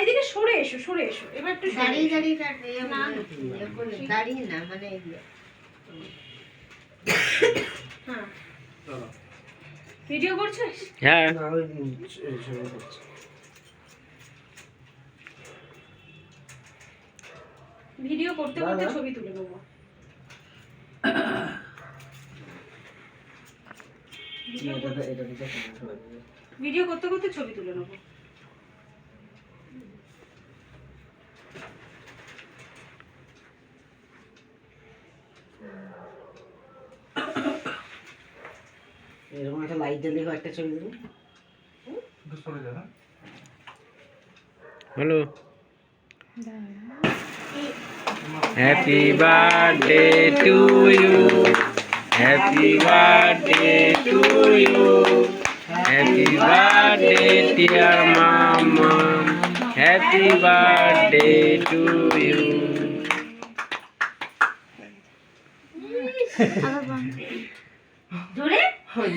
এইদিকে সরে এসো, সরে এসো। এবার একটু দাঁড়িয়ে দাঁড়িয়ে দাঁড়িয়ে না মানে হ্যাঁ ভিডিও করছিস? হ্যাঁ ভিডিও করতে করতে ছবি তুলে নেবো। ভিডিও করতে করতে ছবি তুলে নেবো। এরকম একটা লাইট জ্বালিয়ে একটা ছবি দিবি। Hello happy birthday to you, happy birthday to you, happy birthday dear মামা, হ্যাপি বার্থডে টু ইউ। জোরে